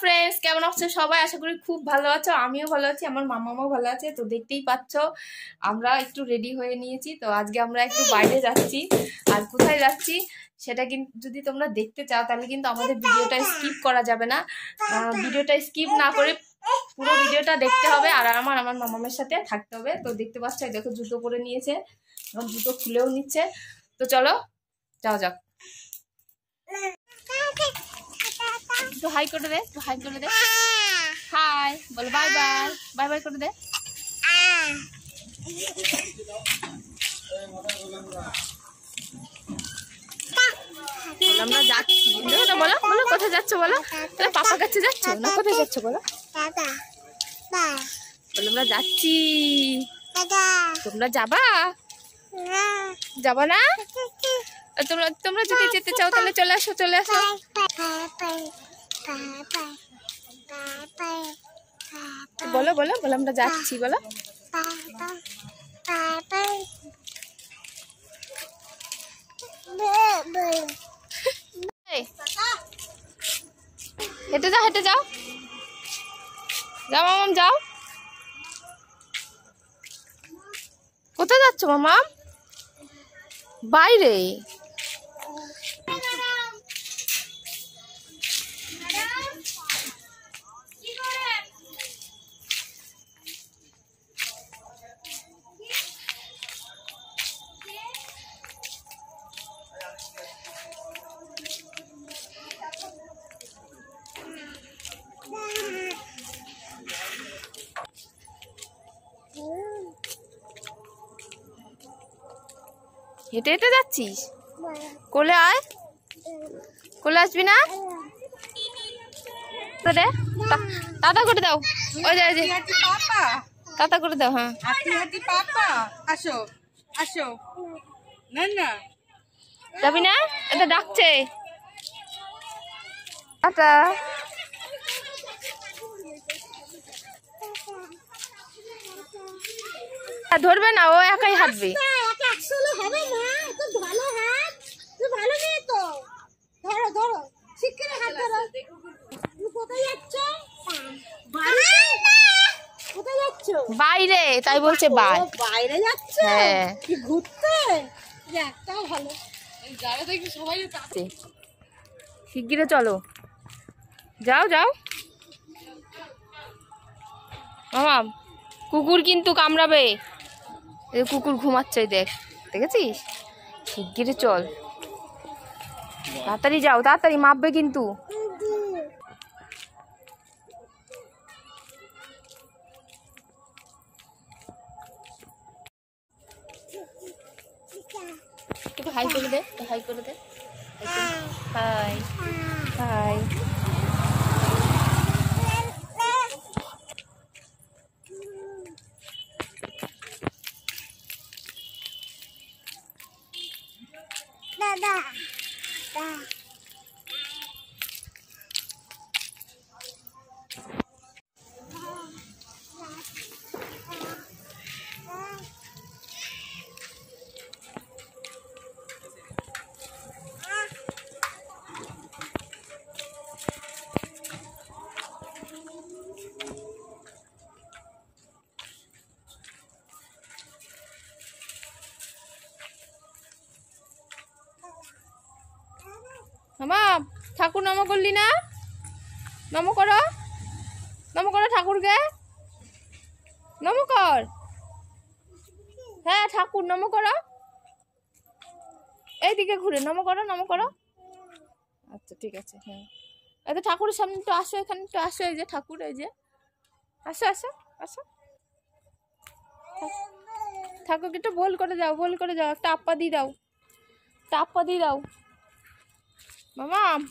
Friends, কেমন আছো সবাই? আশা করি খুব ভালো আছো। আমিও ভালো আছি, আমার মামাও ভালো আছে। তো দেখতেই পাচ্ছ আমরা একটু রেডি হয়ে নিয়েছি। তো আজকে আমরা একটু বাইরে যাচ্ছি। আর কোথায় যাচ্ছি সেটা কিন্তু যদি তোমরা দেখতে চাও তাহলে কিন্তু আমাদের ভিডিওটা স্কিপ করা যাবে না। ভিডিওটা স্কিপ না করে পুরো ভিডিওটা দেখতে হবে। আর আমার মামামের সাথে থাকতে হবে। তো দেখতে পাচ্ছ, দেখো জুতো পরে নিয়েছে, জুতো খুলেও নিচ্ছে। তো চলো যাও যাক। একটু হাই করে দে, একটু হাই করে দে। হাই বলো, বাই বাই, বাই বাই করে দে। আমরা যাচ্ছি, বলো বলো কোথায় যাচ্ছ বলো। পাপার কাছে যাচ্ছ না কোথায় যাচ্ছ বলো? বলো আমরা যাচ্ছি। তোমরা যাবা? যাবা না? তোমরা তোমরা যদি যেতে চাও তাহলে চলে আসো, চলে আসো। বলো বলো বলো আমরা যাচ্ছি বলো। হেঁটে যাও, হেঁটে যাও, যাও মামাম যাও। কোথায় যাচ্ছ মামাম? বাইরে? হেঁটে হেঁটে যাচ্ছিস? কোলে আয়, কোলে আসবি না? তো দে, টাটা করে দাও। ওই যে টাটা করে দাও। হ্যাঁ পাপা আসো আসো। না না যাবি না? এটা ডাকছে। টাটা। ধরবে না, ও একাই হাঁটবে। বাইরে, তাই বলছে বাইরে যাচ্ছে। হ্যাঁ কি ঘুরতে? তাও ভালো। সবাই শিগগিরে চলো, যাও যাও। মামাম কুকুর কিন্তু কামড়াবে। এই কুকুর ঘুমাচ্ছে, দেখ, দেখেছিস? শিগগিরে চল, তাড়াতাড়ি যাও, তাড়াতাড়ি মাপবে কিন্তু। একটু হাই করে দে, হাই করে দে। High high. দাদা মামাম ঠাকুর নম করলি না? নম করো, নম করো ঠাকুরকে, নম কর। হ্যাঁ ঠাকুর নম করো, এইদিকে ঘুরে নম করো, নম করো। আচ্ছা ঠিক আছে। হ্যাঁ এই তো ঠাকুরের সামনে একটু আসো, এখানে একটু আসো। এই যে ঠাকুর, এই যে আসো আসো আসো। ঠাকুরকে একটু বল করে যাও, বল করে যাও, একটা আপ্পা দিয়ে দাও, একটা আপ্পা দিয়ে দাও। মামাম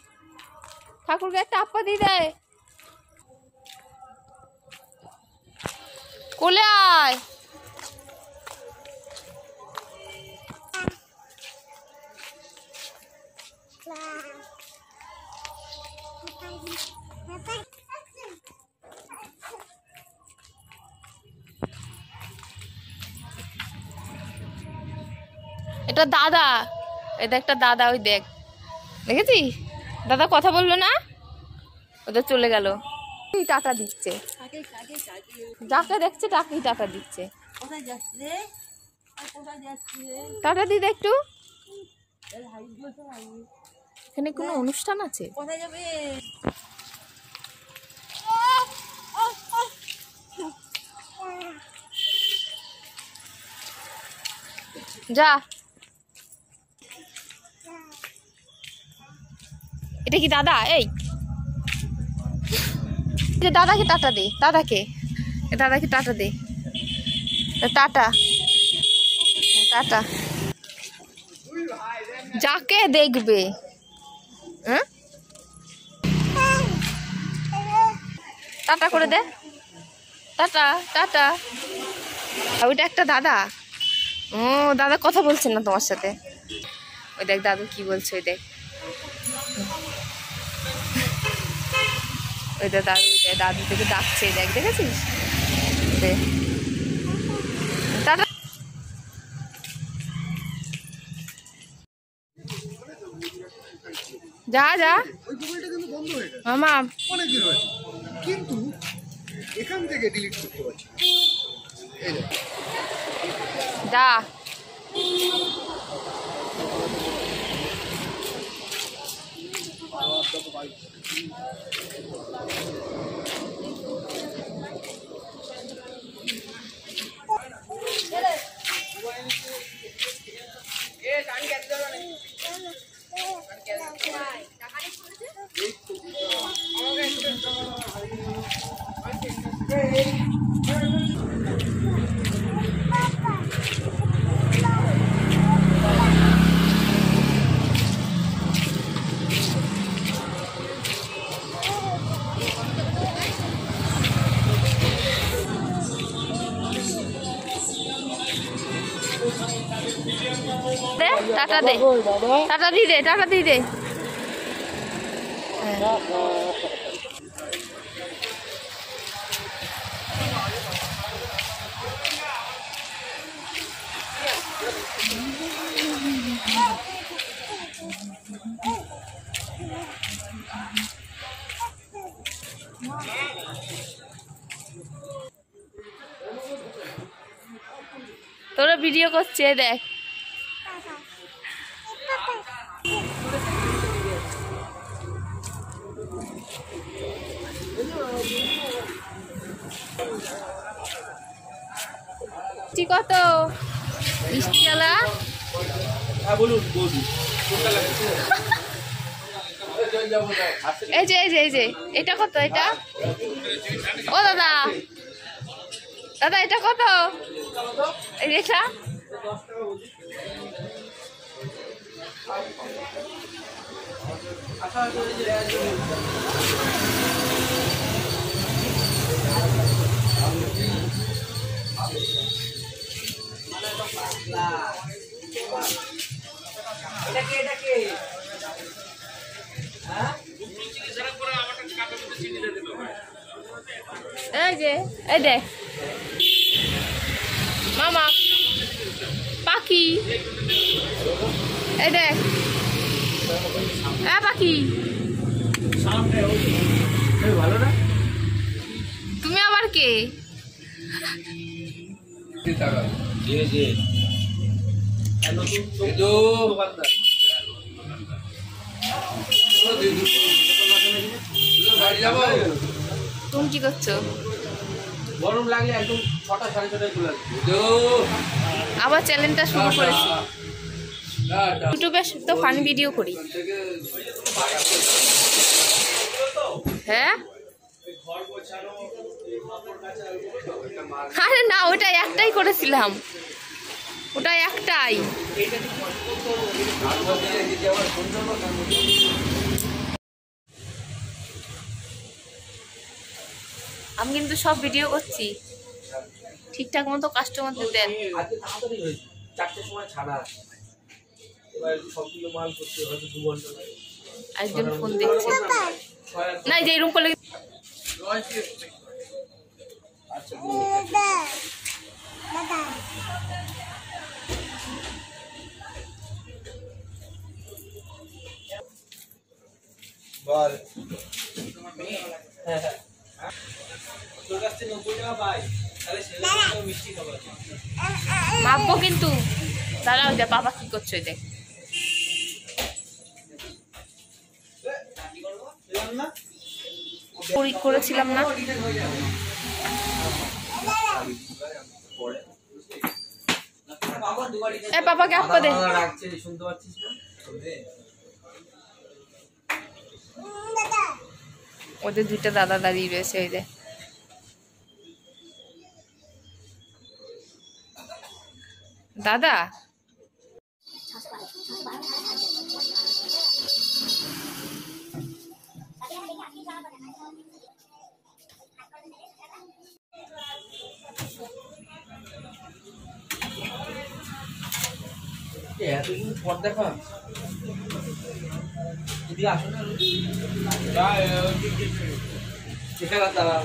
ঠাকুরকে একটা আপ্পা দিয়ে দেয়। কোলে আয়। এটা দাদা, এটা একটা দাদা, ওই দেখ, দেখেছিস দাদা কথা বললো না? ওদের চলে গেল। টাটা দিচ্ছে, যাকে দেখছে তাকেই টাটা দিচ্ছে। টাটা দিদা একটু। এখানে কোনো অনুষ্ঠান আছে? কোথায় যাবে? যা। এটা কি দাদা? এই দাদাকে টাটা দে, দাদাকে টাটা দে। Tata tata. যাকে দেখবে টাটা করে দে। Tata tata. ওইটা একটা দাদা। ও দাদা কথা বলছেন না তোমার সাথে। ওই দেখ দাদু কি বলছে, ওই দেখ, ওই দেখ দাদু, দাদু থেকে ডাকছে, দেখ, দেখেছিস? টাটা। যা যা মামা। কিন্তু এখান থেকে ডিলিট করতে পারছি। যা। টাটা দে, টাটা দি দে, টাটা দি দে। তোরা ভিডিও করছে, দেখ। কত মিষ্টি আলা? এই যে এই যে এই যে এটা কত? এটা ও দাদা, দাদা এটা কত? এই এটা এই যে এই দেখ মামা পাখি, এই দেখ পাখি। তুমি আবার কে? তুমি কি করছো? গরম লাগলে একদম 6টা 6:30 চলে আসবে। আবার চ্যানেলটা শুরু করেছি, ইউটিউবে তো ফান ভিডিও করি। হ্যাঁ আরে না, ওটা একটাই করেছিলাম, ওটা একটাই। আমি কিন্তু সব ভিডিও করছি ঠিকঠাক মতো, কাস্টমারদের দেন। আজকে তাড়াতাড়ি হয়েছে, 4টার সময় ছাড়া। এবার সবগুলো মাল করতে হয়তো 2 ঘন্টা লাগে। একজন ফোন দেখছে না, যে রুম করলে আচ্ছা বল। হ্যাঁ হ্যাঁ তোর কাছ থেকে 90 টাকা পাই তাহলে সেটা মিষ্টি খাবার মাপবো কিন্তু দাঁড়াও যা বাবা কি করছো দেখ করেছিলাম না পাপাকে আপা দে শুনতে পাচ্ছিস না ওদের দুইটা দাদা দাঁড়িয়ে রয়েছে ওই যে দাদা এতদিন পর দেখা যদি আসো না দেখা দাঁড়া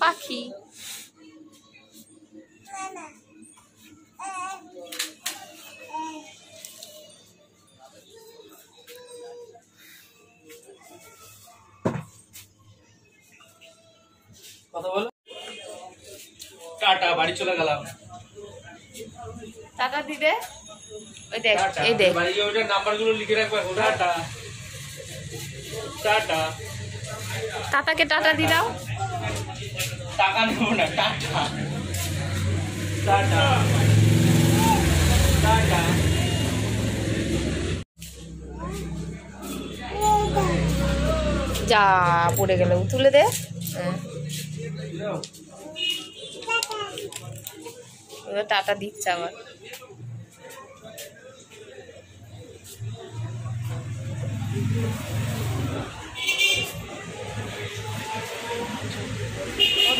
পাখি কথা বলো টাটা বাড়ি চলে গেলাম টাটা দিদে ওই দেখ এই দেখ বাড়ি গিয়ে ওইটার নাম্বারগুলো লিখে রাখবে টাটা টাটা টাটাকে টাটা দি দাও টাকা নেবো না টাটা টাটা টাটা যা পড়ে গেল তুলে দে টাটা দিচ্ছে আবার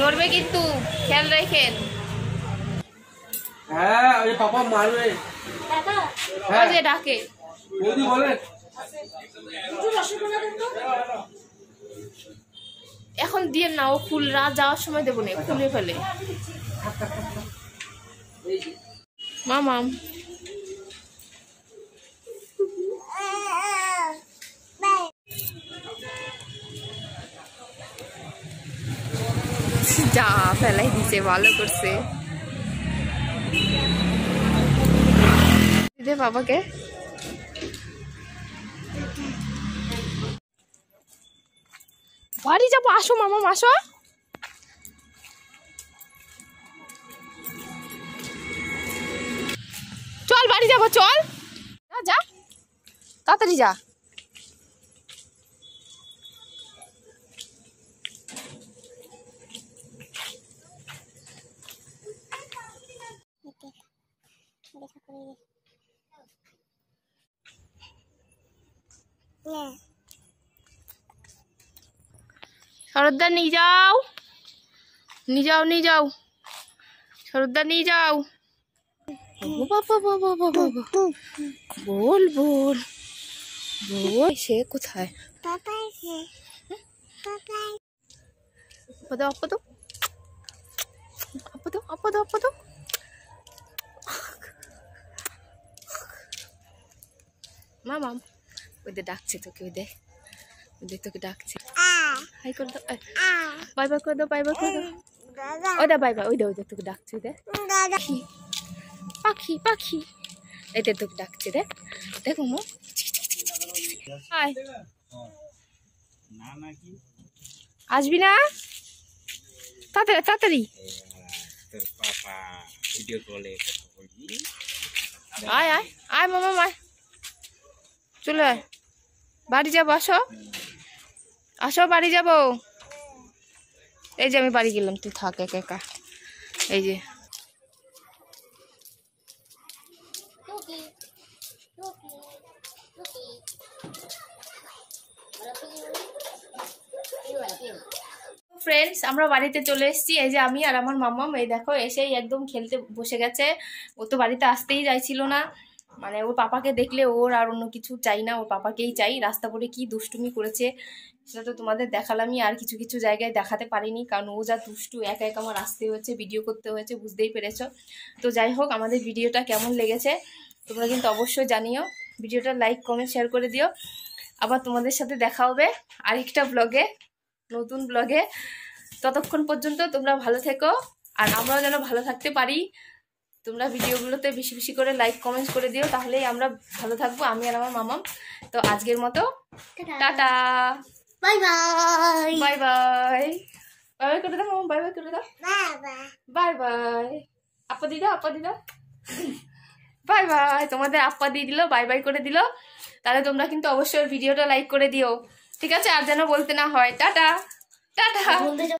ধরবে কিন্তু খেয়াল রাখেন হ্যাঁ ওই পাপা মারবে ওই যে ডাকে বৌদি বলেন এখন দিয়ে না ও ফুল রাত যাওয়ার সময় দেবো না খুলে ফেলে মামাম যা ফেলাই দিছে ভালো করছে দে বাবাকে বাড়ি যাবো আসো মামাম আসো চল বাড়ি যাবো চল যা তাড়াতাড়ি যা শরৎদা নিয়ে যাও নিয়ে যাও নিয়ে যাও শরৎদা নিয়ে যাও বল বল বল সে কোথায় আপদো আপদো আপদো আপদো আপদো মামাম ওদের ডাকছে তোকে ওদের তোকে ডাকছে হাই করে দাও বাই বাই করে দাও বাই বাই করে দাও ওইটা বাই বাই ওইটা ওইটা তোকে ডাকছে ওদের পাখি পাখি এদের তোকে ডাকছে দেখ দেখো মো হাই আসবি না তাড়াতাড়ি তাড়াতাড়ি আয় আয় আয় মামা আয় চলে আয় বাড়ি যাবো আসো আসো বাড়ি যাবো এই যে আমি বাড়ি গেলাম তুই থাক একা একা এই যে ফ্রেন্ডস আমরা বাড়িতে চলে এসেছি এই যে আমি আর আমার মাম্মাম এই দেখো এসেই একদম খেলতে বসে গেছে ও তো বাড়িতে আসতেই চাইছিল না মানে ওর পাপাকে দেখলে ওর আর অন্য কিছু চাই না, ওর পাপাকেই চাই। রাস্তা পরে কি দুষ্টুমি করেছে সেটা তো তোমাদের দেখালামই, আর কিছু কিছু জায়গায় দেখাতে পারিনি, কারণ ও যা দুষ্টু, একা একা আমার আসতে হয়েছে, ভিডিও করতে হয়েছে, বুঝতেই পেরেছো। তো যাই হোক, আমাদের ভিডিওটা কেমন লেগেছে তোমরা কিন্তু অবশ্যই জানিও। ভিডিওটা লাইক কমেন্ট শেয়ার করে দিও। আবার তোমাদের সাথে দেখা হবে আরেকটা ব্লগে, নতুন ব্লগে। ততক্ষণ পর্যন্ত তোমরা ভালো থেকো, আর আমরাও যেন ভালো থাকতে পারি। তোমরা ভিডিওগুলোতে বেশি বেশি করে লাইক কমেন্ট করে দিও, তাহলেই আমরা ভালো থাকবো, আমি আর আমার মামাম। তো আজকের মতো tata, bye bye. Bye bye. Bye bye করে দাও মামাম, বাই বাই করে দাও, বাই বাই। আপা দি দাও, আপা দি দাও, বাই বাই। তোমাদের আপা দিয়ে দিল, বাই বাই করে দিল। তাহলে তোমরা কিন্তু অবশ্যই ভিডিওটা লাইক করে দিও, ঠিক আছে? আর যেন বলতে না হয় টাটা টাটা।